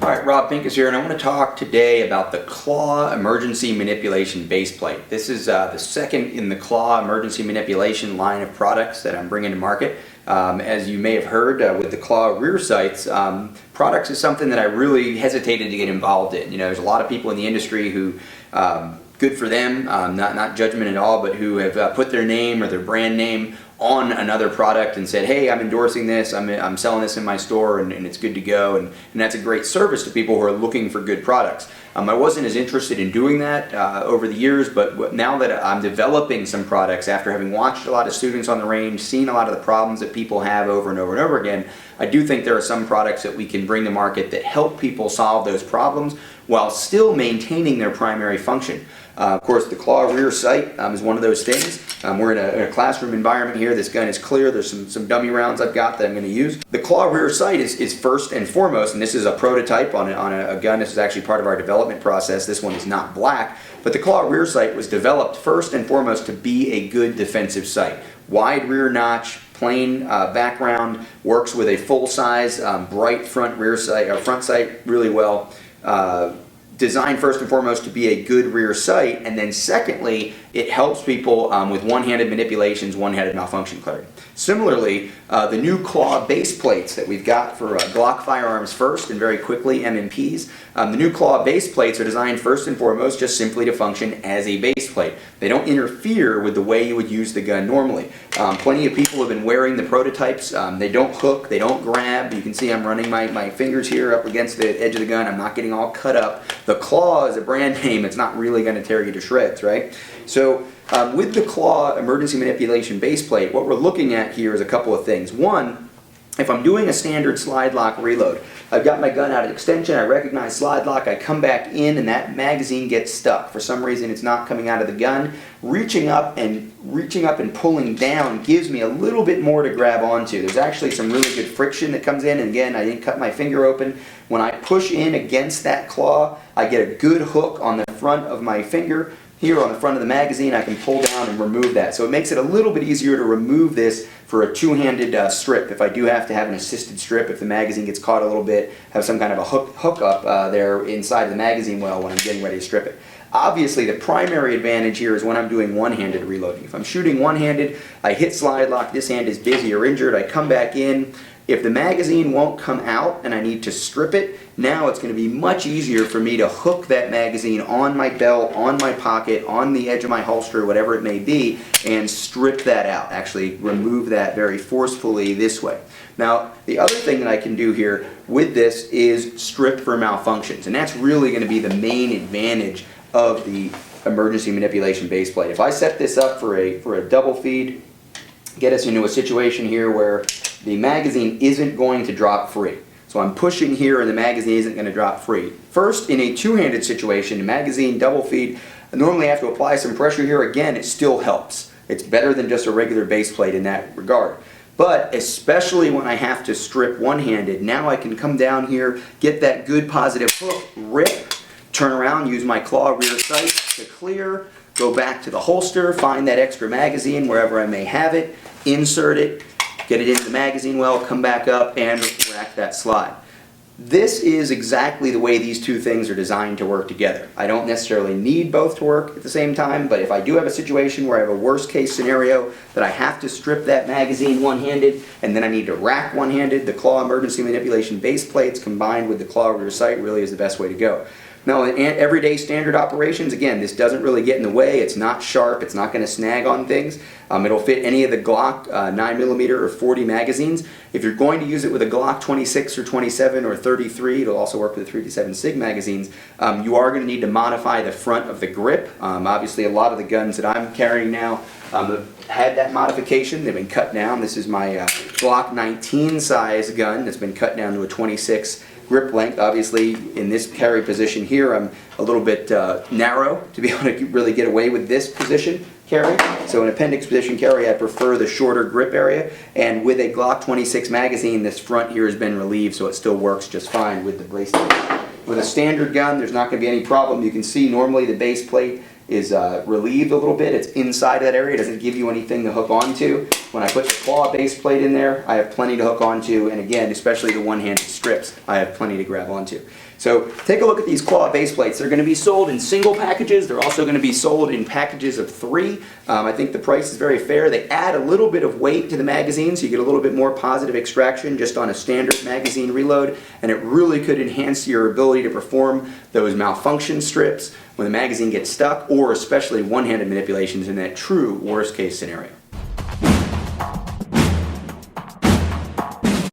All right, Rob Pincus here, and I want to talk today about the claw emergency manipulation base plate. This is the second in the claw emergency manipulation line of products that I'm bringing to market. As you may have heard with the claw rear sights, products is something that I really hesitated to get involved in. You know, there's a lot of people in the industry who, good for them, not judgment at all, but who have put their name or their brand name on another product and said, hey, I'm endorsing this, I'm selling this in my store, and it's good to go, and that's a great service to people who are looking for good products. I wasn't as interested in doing that over the years, but now that I'm developing some products after having watched a lot of students on the range, seen a lot of the problems that people have over and over and over again, I do think there are some products that we can bring to market that help people solve those problems while still maintaining their primary function. Of course, the claw rear sight is one of those things. We're in a classroom environment here. This gun is clear. There's some dummy rounds I've got that I'm going to use. The claw rear sight is first and foremost, and this is a prototype on a gun. This is actually part of our development process. This one is not black, but the claw rear sight was developed first and foremost to be a good defensive sight. Wide rear notch, plain background, works with a full-size bright front rear sight or front sight really well. Designed first and foremost to be a good rear sight, and then secondly, it helps people with one-handed manipulations, one-handed malfunction clearing. Similarly, the new claw base plates that we've got for Glock firearms first and very quickly MMPs, the new claw base plates are designed first and foremost just simply to function as a base plate. They don't interfere with the way you would use the gun normally. Plenty of people have been wearing the prototypes. They don't hook, they don't grab. You can see I'm running my fingers here up against the edge of the gun. I'm not getting all cut up. The claw is a brand name. It's not really going to tear you to shreds, right? So with the claw emergency manipulation base plate, what we're looking at here is a couple of things. One, if I'm doing a standard slide lock reload, I've got my gun out of extension, I recognize slide lock, I come back in and that magazine gets stuck. For some reason it's not coming out of the gun. Reaching up and pulling down gives me a little bit more to grab onto. There's actually some really good friction that comes in, and again, I didn't cut my finger open. When I push in against that claw, I get a good hook on the front of my finger. Here on the front of the magazine, I can pull down and remove that. So it makes it a little bit easier to remove this for a two-handed strip. If I do have to have an assisted strip, if the magazine gets caught a little bit, have some kind of a hook up there inside the magazine well when I'm getting ready to strip it. Obviously, the primary advantage here is when I'm doing one-handed reloading. If I'm shooting one-handed, I hit slide lock, this hand is busy or injured, I come back in. If the magazine won't come out and I need to strip it, now it's going to be much easier for me to hook that magazine on my belt, on my pocket, on the edge of my holster, whatever it may be, and strip that out. Actually remove that very forcefully this way. Now, the other thing that I can do here with this is strip for malfunctions, and that's really going to be the main advantage of the emergency manipulation base plate. If I set this up for a double feed, get us into a situation here where the magazine isn't going to drop free. So I'm pushing here and the magazine isn't going to drop free. First, in a two-handed situation, the magazine double feed, I normally have to apply some pressure here. Again, it still helps. It's better than just a regular base plate in that regard. But especially when I have to strip one-handed, now I can come down here, get that good positive hook, rip, turn around, use my claw rear sight to clear, go back to the holster, find that extra magazine wherever I may have it, insert it, get it into the magazine well, come back up, and rack that slide. This is exactly the way these two things are designed to work together. I don't necessarily need both to work at the same time, but if I do have a situation where I have a worst case scenario that I have to strip that magazine one-handed and then I need to rack one-handed, the claw emergency manipulation base plates combined with the claw rear sight really is the best way to go. Now, in everyday standard operations, again, this doesn't really get in the way. It's not sharp. It's not going to snag on things. It'll fit any of the Glock 9mm or 40 magazines. If you're going to use it with a Glock 26 or 27 or 33, it'll also work with the 357 SIG magazines, you are going to need to modify the front of the grip. Obviously, a lot of the guns that I'm carrying now have had that modification. They've been cut down. This is my Glock 19 size gun that's been cut down to a 26 grip length. Obviously, in this carry position here, I'm a little bit narrow to be able to really get away with this position carry. So in appendix position carry, I prefer the shorter grip area. And with a Glock 26 magazine, this front here has been relieved, so it still works just fine with the bracelet. With a standard gun, there's not going to be any problem. You can see normally the base plate is relieved a little bit. It's inside that area. It doesn't give you anything to hook onto. When I put the claw base plate in there, I have plenty to hook onto, and again, especially the one-handed strips, I have plenty to grab onto. So take a look at these claw base plates. They're going to be sold in single packages. They're also going to be sold in packages of 3. I think the price is very fair. They add a little bit of weight to the magazine, so you get a little bit more positive extraction just on a standard magazine reload, and it really could enhance your ability to perform those malfunction strips when the magazine gets stuck, or especially one-handed manipulations in that true worst case scenario.